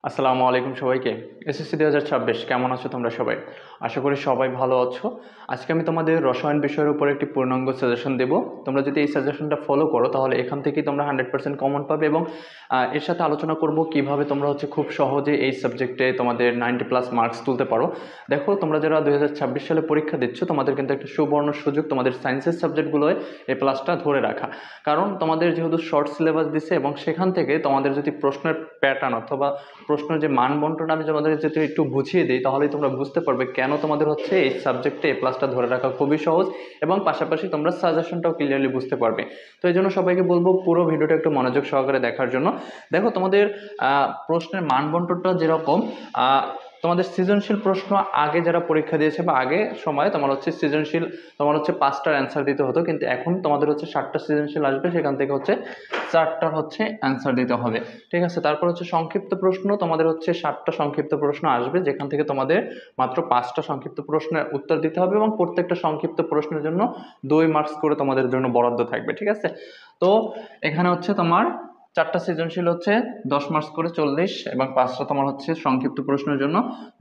আসসালামু আলাইকুম সবাইকে। এসএসসি 2026 কেমন আছো তোমরা সবাই? আশা করি সবাই ভালো আছো। আজকে আমি তোমাদের রসায়ন বিষয়ের উপর একটি পূর্ণাঙ্গ সাজেশন দেব। তোমরা যদি এই সাজেশনটা ফলো করো তাহলে এখান থেকেই তোমরা 100% কমন পাবে এবং এর সাথে আলোচনা করব কিভাবে তোমরা খুব সহজে এই সাবজেক্টে তোমাদের 90+ মার্কস তুলতে পারো। দেখো, তোমরা যারা 2026 সালে পরীক্ষা দিচ্ছ তোমাদের কিন্তু একটা সুবর্ণ সুযোগ তোমাদের সায়েন্সের সাবজেক্টগুলোয় A+টা ধরে রাখা। কারণ তোমাদের যেহেতু শর্ট সিলেবাস দিছে এবং সেখান থেকে তোমাদের যদি প্রশ্নের প্যাটার্ন অথবা প্রশ্নের যে মান বন্টন আমি তোমাদের যদি একটু বুঝিয়ে দিই তাহলেই তোমরা বুঝতে পারবে কেন তোমাদের এই সাবজেক্টে A+টা ধরে রাখা খুবই সহজ এবং পাশাপাশি তোমরা সাজেশনটাও ক্লিয়ারলি বুঝতে পারবে। তো এই জন্য সবাইকে বলবো পুরো ভিডিওটা একটু মনোযোগ সহকারে দেখার জন্য। দেখো, তোমাদের প্রশ্নের মান বন্টনটা যেরকম তোমাদের সৃজনশীল প্রশ্ন আগে যারা পরীক্ষা দিয়েছে বা আগে সময় তোমার সৃজনশীল তোমার 5টার অ্যান্সার দিতে হতো, কিন্তু এখন তোমাদের 7টা সৃজনশীল আসবে, সেখান থেকে 4টার অ্যান্সার দিতে হবে। ঠিক আছে, তারপর সংক্ষিপ্ত প্রশ্ন তোমাদের 7টা সংক্ষিপ্ত প্রশ্ন আসবে, যেখান থেকে তোমাদের মাত্র 5টা সংক্ষিপ্ত প্রশ্নের উত্তর দিতে হবে এবং প্রত্যেকটা সংক্ষিপ্ত প্রশ্নের জন্য 2 মার্কস করে তোমাদের জন্য বরাদ্দ থাকবে। ঠিক আছে, তো এখানে তোমার 4টা সৃজনশীল 10 মার্কস করে 40 এবং 5টা তোমার সংক্ষিপ্ত প্রশ্নের জন্য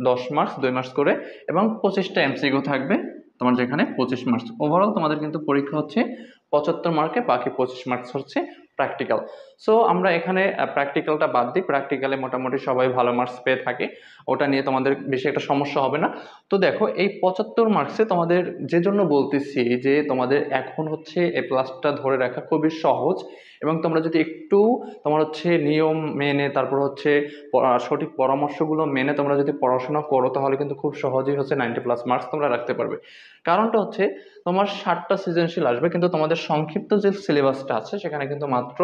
10 মার্কস 2 মার্কস করে এবং 25টা এমসিকিউ থাকবে তোমার, যেখানে 25 মার্কস। ওভারঅল তোমাদের কিন্তু পরীক্ষা 75 মার্কে, বাকি 25 মার্কস প্র্যাকটিক্যাল। সো আমরা এখানে প্র্যাকটিক্যালটা বাদ দিই, প্র্যাকটিক্যালে মোটামুটি সবাই ভালো মার্কস পেয়ে থাকে, ওটা নিয়ে তোমাদের বেশি একটা সমস্যা হবে না। তো দেখো, এই 75 মার্কসে তোমাদের যে জন্য বলতেছি যে তোমাদের এখন A+টা ধরে রাখা খুবই সহজ এবং তোমরা যদি একটু তোমার নিয়ম মেনে তারপর সঠিক পরামর্শগুলো মেনে তোমরা যদি পড়াশোনা করো তাহলে কিন্তু খুব সহজেই 90+ মার্কস তোমরা রাখতে পারবে। কারণটা তোমার 7টা সৃজনশীল আসবে, কিন্তু তোমাদের সংক্ষিপ্ত যে সিলেবাসটা আছে সেখানে কিন্তু মাত্র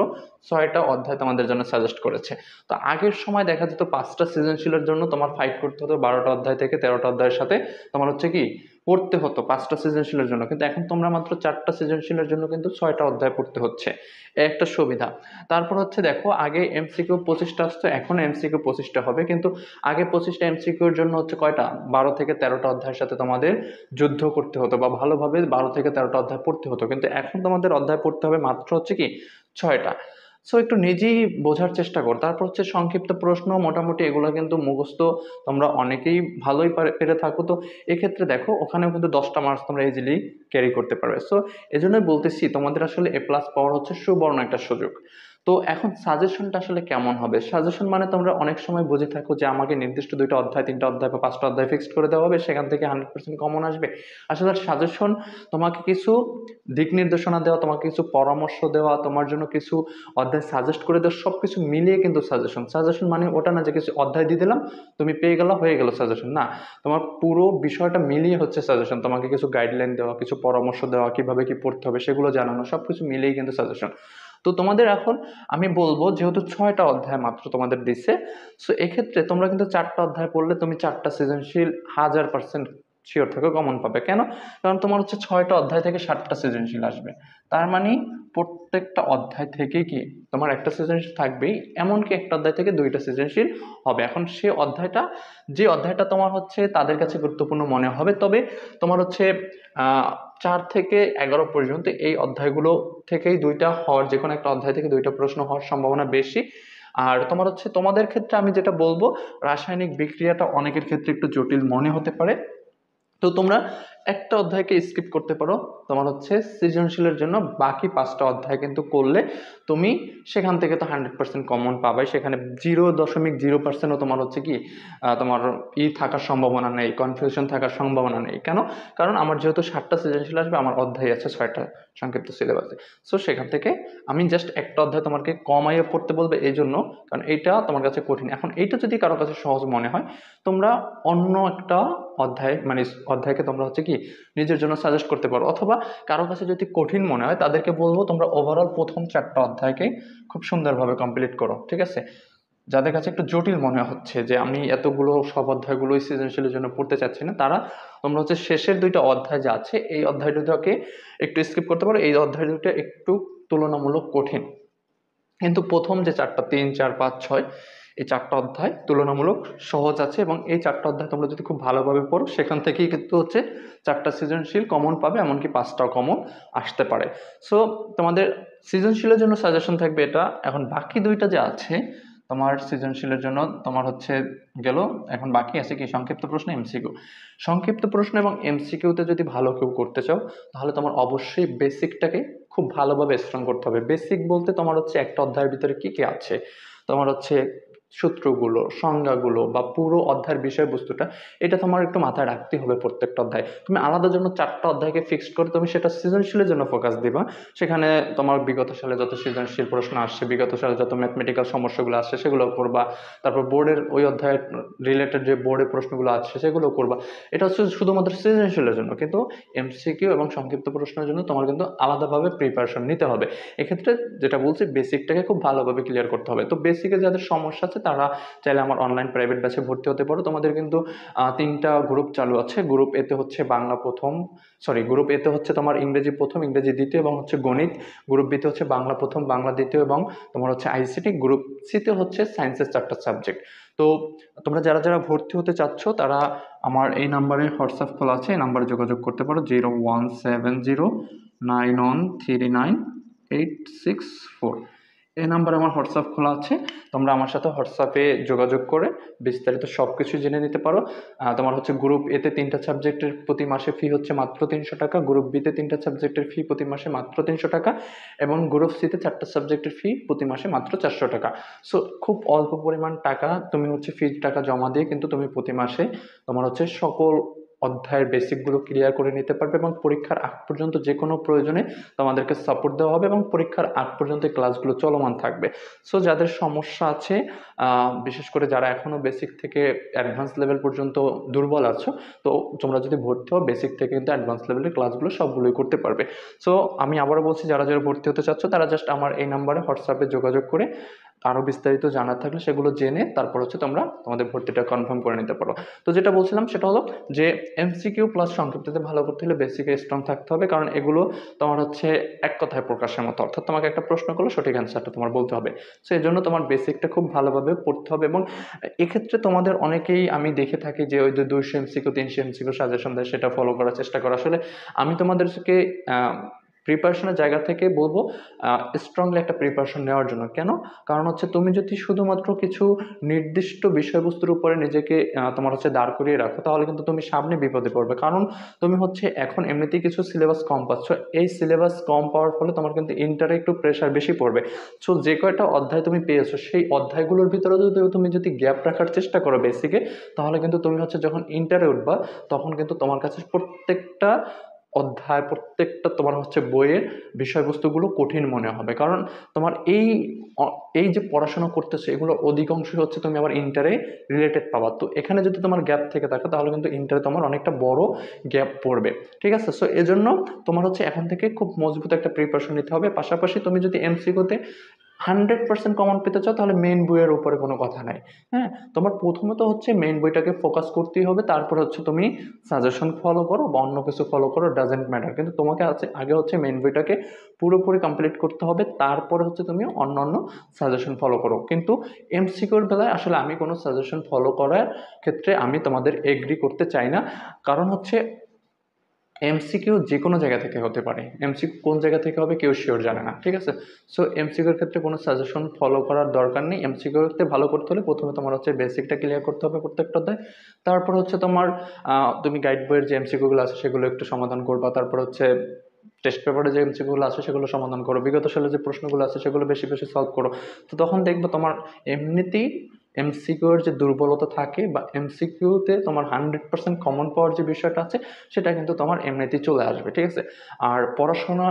6টা অধ্যায় তোমাদের জন্য সাজেস্ট করেছে। তো আগের সময় দেখা যেত 5টা সৃজনশীলের জন্য তোমার ফাইট করতে হতো 12টা অধ্যায় থেকে 13টা অধ্যায়ের সাথে তোমার কি পড়তে হতো 5টা সৃজনশীলের জন্য, কিন্তু এখন তোমরা মাত্র 4টা সৃজনশীলের জন্য কিন্তু 6টা অধ্যায় পড়তে হচ্ছে। একটা সুবিধা। তারপর দেখো, আগে এমসিকিউ 25টা আসতো, এখন এমসিকিউ 25টা হবে, কিন্তু আগে 25টা এমসিকিউর জন্য কয়টা 12 থেকে 13টা অধ্যায়ের সাথে তোমাদের যুদ্ধ করতে হতো বা ভালোভাবে 12 থেকে 13টা অধ্যায় পড়তে হতো, কিন্তু এখন তোমাদের অধ্যায় পড়তে হবে মাত্র কি 6টা। সো একটু নিজেই বোঝার চেষ্টা কর। তারপর সংক্ষিপ্ত প্রশ্ন মোটামুটি এগুলো কিন্তু মুখস্থ তোমরা অনেকেই ভালোই পেরে থাকো। তো এক্ষেত্রে দেখো, ওখানেও কিন্তু 10টা মার্কস তোমরা ইজিলি ক্যারি করতে পারবে। সো এজন্যই বলতেছি তোমাদের আসলে A+ পাওয়ার সুবর্ণ একটা সুযোগ। তো এখন সাজেশনটা আসলে কেমন হবে? সাজেশন মানে তোমরা অনেক সময় বুঝে থাকো যে আমাকে নির্দিষ্ট 2টা অধ্যায় 3টা অধ্যায় বা 5টা অধ্যায় ফিক্সড করে দেওয়া হবে, সেখান থেকে 100% কমন আসবে। আসলে সাজেশন তোমাকে কিছু দিক নির্দেশনা দেওয়া, তোমাকে কিছু পরামর্শ দেওয়া, তোমার জন্য কিছু অধ্যায় সাজেস্ট করে দেওয়া, সবকিছু মিলিয়ে কিন্তু সাজেশন। সাজেশন মানে ওটা না যে কিছু অধ্যায় দিয়ে দিলাম তুমি পেয়ে গেলো হয়ে গেল সাজেশন, না, তোমার পুরো বিষয়টা মিলিয়ে সাজেশন। তোমাকে কিছু গাইডলাইন দেওয়া, কিছু পরামর্শ দেওয়া, কিভাবে কি পড়তে হবে সেগুলো জানানো, সবকিছু মিলিয়ে কিন্তু সাজেশন। তো তোমাদের এখন আমি বলবো, যেহেতু 6টা অধ্যায় মাত্র তোমাদের দিচ্ছে, সো এক্ষেত্রে তোমরা কিন্তু 4টা অধ্যায় পড়লে তুমি 4টা সৃজনশীল 1000% শিওর থাকো কমন পাবে। কেন? কারণ তোমার 6টা অধ্যায় থেকে 7টা সৃজনশীল আসবে, তার মানে প্রত্যেকটা অধ্যায় থেকে কি তোমার একটা সৃজনশীল থাকবেই, এমনকি একটা অধ্যায় থেকে 2টা সৃজনশীল হবে। এখন সে অধ্যায়টা, যে অধ্যায়টা তোমার তাদের কাছে গুরুত্বপূর্ণ মনে হবে, তবে তোমার 4 থেকে 11 পর্যন্ত এই অধ্যায়গুলো থেকেই 2টা হওয়ার, যে কোনো একটা অধ্যায় থেকে 2টা প্রশ্ন হওয়ার সম্ভাবনা বেশি। আর তোমার তোমাদের ক্ষেত্রে আমি যেটা বলবো, রাসায়নিক বিক্রিয়াটা অনেকের ক্ষেত্রে একটু জটিল মনে হতে পারে, তো তোমরা একটা অধ্যায়কে স্কিপ করতে পারো। তোমার সৃজনশীলের জন্য বাকি 5টা অধ্যায় কিন্তু করলে তুমি সেখান থেকে তো 100% কমন পাবে, সেখানে 0.0%ও তোমার কি তোমার থাকার সম্ভাবনা নেই, কনফিউশন থাকার সম্ভাবনা নেই। কেন? কারণ আমার যেহেতু 7টা সৃজনশীল আসবে, আমার অধ্যায় আছে 6টা সংক্ষিপ্ত সিলেবাসে। সো সেখান থেকে আমি জাস্ট একটা অধ্যায় তোমাকে কমাইয়ে পড়তে বলবে, এই জন্য কারণ এইটা তোমার কাছে কঠিন। এখন এইটা যদি কারো কাছে সহজ মনে হয়, তোমরা অন্য একটা অধ্যায় মানে অধ্যায়কে তোমরা কি নিজের জন্য সাজেস্ট করতে পারো, অথবা কারো কাছে যদি কঠিন মনে হয় তাদেরকে বলবো তোমরা ওভারঅল প্রথম 4টা অধ্যায়কে খুব সুন্দরভাবে কমপ্লিট করো। ঠিক আছে, যাদের কাছে একটু জটিল মনে হচ্ছে যে আমি এতগুলো সব অধ্যায়গুলো সৃজনশীলের জন্য পড়তে চাচ্ছি না, তারা তোমরা শেষের 2টা অধ্যায় যে আছে এই অধ্যায় দুটোকে একটু স্কিপ করতে পারো। এই অধ্যায় দুটো একটু তুলনামূলক কঠিন, কিন্তু প্রথম যে 4টা 3, 4, 5, 6 এই 4টা অধ্যায় তুলনামূলক সহজ আছে, এবং এই 4টা অধ্যায় তোমরা যদি খুব ভালোভাবে পড়ো সেখান থেকেই কিন্তু 4টা সৃজনশীল কমন পাবে, এমনকি 5টাও কমন আসতে পারে। সো তোমাদের সৃজনশীলের জন্য সাজেশন থাকবে এটা। এখন বাকি 2টা যে আছে তোমার সৃজনশীলের জন্য তোমার হচ্ছে গেল। এখন বাকি আছে কি সংক্ষিপ্ত প্রশ্ন, এমসিকিউ। সংক্ষিপ্ত প্রশ্ন এবং এমসিকিউতে যদি ভালো কেউ করতে চাও তাহলে তোমার অবশ্যই বেসিকটাকে খুব ভালোভাবে স্ট্রং করতে হবে। বেসিক বলতে তোমার হচ্ছে একটা অধ্যায়ের ভিতরে কি কি আছে, তোমার হচ্ছে সূত্রগুলো, সংজ্ঞাগুলো বা পুরো অধ্যায়ের বিষয়বস্তুটা, এটা তোমার একটু মাথায় রাখতে হবে। প্রত্যেকটা অধ্যায় তুমি আলাদা জন্য 4টা অধ্যায়কে ফিক্সড করে তুমি সেটা সৃজনশীলের জন্য ফোকাস দিবা। সেখানে তোমার বিগত সালে যত সৃজনশীল প্রশ্ন আসছে, বিগত সালে যত ম্যাথমেটিক্যাল সমস্যাগুলো আসছে সেগুলো করবা। তারপর বোর্ডের ওই অধ্যায়ের রিলেটেড যে বোর্ডের প্রশ্নগুলো আসছে সেগুলো করবা। এটা হচ্ছে শুধুমাত্র সৃজনশীলের জন্য, কিন্তু এমসিকিউ এবং সংক্ষিপ্ত প্রশ্নের জন্য তোমার কিন্তু আলাদাভাবে প্রিপারেশন নিতে হবে। এক্ষেত্রে যেটা বলছি, বেসিকটাকে খুব ভালোভাবে ক্লিয়ার করতে হবে। তো বেসিকে যাদের সমস্যা আছে তারা চাইলে আমার অনলাইন প্রাইভেট ব্যাচে ভর্তি হতে পারো। তোমাদের কিন্তু 3টা গ্রুপ চালু আছে। গ্রুপ এতে হচ্ছে বাংলা প্রথম, গ্রুপ এতে হচ্ছে তোমার ইংরেজি প্রথম, ইংরেজি দ্বিতীয় এবং হচ্ছে গণিত। গ্রুপ বিতে হচ্ছে বাংলা প্রথম, বাংলা দ্বিতীয় এবং তোমার হচ্ছে আইসিটি। গ্রুপ সিতে হচ্ছে সায়েন্সের 4টা সাবজেক্ট। তো তোমরা যারা যারা ভর্তি হতে চাচ্ছ তারা আমার এই নাম্বারে হোয়াটসঅ্যাপ খোলা আছে, এই নাম্বারে যোগাযোগ করতে পারো 017099398664। এই নাম্বারে আমার হোয়াটসঅ্যাপ খোলা আছে। তোমরা আমার সাথে হোয়াটসঅ্যাপে যোগাযোগ করে বিস্তারিত সব কিছু জেনে নিতে পারো। তোমার হচ্ছে গ্রুপ এতে 3টা সাবজেক্টের প্রতি মাসে ফি হচ্ছে মাত্র 300 টাকা, গ্রুপ বিতে 3টা সাবজেক্টের ফি প্রতি মাসে মাত্র 300 টাকা এবং গ্রুপ সিতে 4টা সাবজেক্টের ফি প্রতি মাসে মাত্র 400 টাকা। সো খুব অল্প পরিমাণ টাকা তুমি হচ্ছে ফির টাকা জমা দিয়ে কিন্তু তুমি প্রতি মাসে তোমার হচ্ছে সকল অধ্যায়ের বেসিকগুলো ক্লিয়ার করে নিতে পারবে এবং পরীক্ষার আগ পর্যন্ত যে কোনো প্রয়োজনে তোমাদেরকে সাপোর্ট দেওয়া হবে এবং পরীক্ষার আগ পর্যন্ত এই ক্লাসগুলো চলমান থাকবে। সো যাদের সমস্যা আছে, বিশেষ করে যারা এখনও বেসিক থেকে অ্যাডভান্স লেভেল পর্যন্ত দুর্বল আছো, তো তোমরা যদি ভর্তি হও বেসিক থেকে কিন্তু অ্যাডভান্স লেভেলের ক্লাসগুলো সবগুলোই করতে পারবে। সো আমি আবারও বলছি, যারা যারা ভর্তি হতে চাচ্ছ তারা জাস্ট আমার এই নাম্বারে হোয়াটসঅ্যাপে যোগাযোগ করে আরও বিস্তারিত জানার থাকলে সেগুলো জেনে তারপর হচ্ছে তোমরা তোমাদের ভর্তিটা কনফার্ম করে নিতে পারো। তো যেটা বলছিলাম সেটা হলো যে এমসিকিউ প্লাস সংক্ষিপ্ততে ভালো করতে হলে বেসিকে স্ট্রং থাকতে হবে, কারণ এগুলো তোমার হচ্ছে এক কথায় প্রকাশের মতো, অর্থাৎ তোমাকে একটা প্রশ্ন করলো সঠিক অ্যান্সারটা তোমার বলতে হবে। সো এই জন্য তোমার বেসিকটা খুব ভালোভাবে পড়তে হবে। এবং এক্ষেত্রে তোমাদের অনেকেই আমি দেখে থাকি যে ওই যে 200 এমসিকিউ 300 এমসিকিউ সাজেশন দেয়, সেটা ফলো করার চেষ্টা করো। আসলে আমি তোমাদেরকে প্রিপারেশনের জায়গা থেকে বলবো স্ট্রংলি একটা প্রিপারেশন নেওয়ার জন্য। কেন? কারণ হচ্ছে তুমি যদি শুধুমাত্র কিছু নির্দিষ্ট বিষয়বস্তুর উপরে নিজেকে তোমার হচ্ছে দাঁড় করিয়ে রাখো তাহলে কিন্তু তুমি সামনে বিপদে পড়বে। কারণ তুমি হচ্ছে এখন এমনিতেই কিছু সিলেবাস কম পাচ্ছ, এই সিলেবাস কম পাওয়ার ফলে তোমার কিন্তু ইন্টারে একটু প্রেশার বেশি পড়বে। সো যে কয়টা অধ্যায় তুমি পেয়েছো সেই অধ্যায়গুলোর ভিতরে যদি তুমি গ্যাপ রাখার চেষ্টা করো বেসিকে, তাহলে কিন্তু তুমি হচ্ছে যখন ইন্টারে উঠবা তখন কিন্তু তোমার কাছে প্রত্যেকটা অধ্যায়, প্রত্যেকটা তোমার হচ্ছে বইয়ের বিষয়বস্তুগুলো কঠিন মনে হবে। কারণ তোমার এই যে পড়াশোনা করতেছো এগুলো অধিকাংশই হচ্ছে তুমি আবার ইন্টারে রিলেটেড পাবা। তো এখানে যদি তোমার গ্যাপ থেকে থাকে তাহলে কিন্তু ইন্টারে তোমার অনেকটা বড় গ্যাপ পড়বে। ঠিক আছে? সো এজন্য তোমার হচ্ছে এখন থেকে খুব মজবুত একটা প্রিপারেশন নিতে হবে। পাশাপাশি তুমি যদি এমসিকিউতে 100% কমন পেতে চাও তাহলে মেইন বইয়ের উপরে কোনো কথা নাই। হ্যাঁ, তোমার প্রথমত হচ্ছে মেইন বইটাকে ফোকাস করতেই হবে, তারপর হচ্ছে তুমি সাজেশন ফলো করো বা অন্য কিছু ফলো করো, ডাজেন্ট ম্যাটার। কিন্তু তোমাকে আগে হচ্ছে মেইন বইটাকে পুরোপুরি কমপ্লিট করতে হবে, তারপরে হচ্ছে তুমি অন্য অন্য সাজেশন ফলো করো। কিন্তু এমসিকিউর বেলায় আসলে আমি কোনো সাজেশন ফলো করার ক্ষেত্রে আমি তোমাদের এগ্রি করতে চাই না। কারণ হচ্ছে এমসিকিউ যে কোনো জায়গা থেকে হতে পারে, এমসিকিউ কোন জায়গা থেকে হবে কেউ শিওর জানে না। ঠিক আছে? সো এমসিকিউর ক্ষেত্রে কোনো সাজেশন ফলো করার দরকার নেই। এমসিকিউতে ভালো করতে হলে প্রথমে তোমার হচ্ছে বেসিকটা ক্লিয়ার করতে হবে প্রত্যেকটা অধ্যায়। তারপর হচ্ছে তোমার তুমি গাইড বইয়ের যে এমসিকিউগুলো আছে সেগুলো একটু সমাধান করবা। তারপর হচ্ছে টেস্ট পেপারে যে এমসিকিউগুলো আছে সেগুলো সমাধান করো, বিগত সালে যে প্রশ্নগুলো আছে সেগুলো বেশি বেশি সলভ করো। তো তখন দেখবে তোমার এমনিতেই এমসিকিউর যে দুর্বলতা থাকে বা এমসিকিউতে তোমার 100% কমন পাওয়ার যে বিষয়টা আছে সেটা কিন্তু তোমার এমনিতেই চলে আসবে। ঠিক আছে? আর পড়াশোনা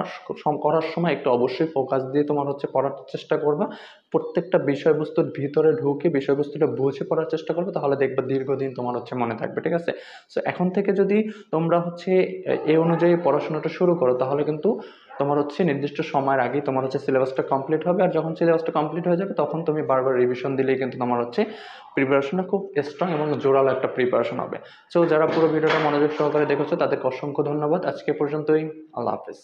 করার সময় একটু অবশ্যই ফোকাস দিয়ে তোমার হচ্ছে পড়ার চেষ্টা করবা। প্রত্যেকটা বিষয়বস্তুর ভিতরে ঢুকে বিষয়বস্তুটা বুঝে পড়ার চেষ্টা করবে, তাহলে দেখবে দীর্ঘদিন তোমার হচ্ছে মনে থাকবে। ঠিক আছে? সো এখন থেকে যদি তোমরা হচ্ছে এই অনুযায়ী পড়াশোনাটা শুরু করো তাহলে কিন্তু তোমার হচ্ছে নির্দিষ্ট সময়ের আগেই তোমার হচ্ছে সিলেবাসটা কমপ্লিট হবে। আর যখন সিলেবাসটা কমপ্লিট হয়ে যাবে তখন তুমি বারবার রিভিশন দিলেই কিন্তু তোমার হচ্ছে প্রিপারেশনটা খুব স্ট্রং এবং জোরালো একটা প্রিপারেশন হবে। সো যারা পুরো ভিডিওটা মনোযোগ সহকারে দেখেছো তাদেরকে অসংখ্য ধন্যবাদ। আজকে পর্যন্তই। আল্লাহ হাফেজ।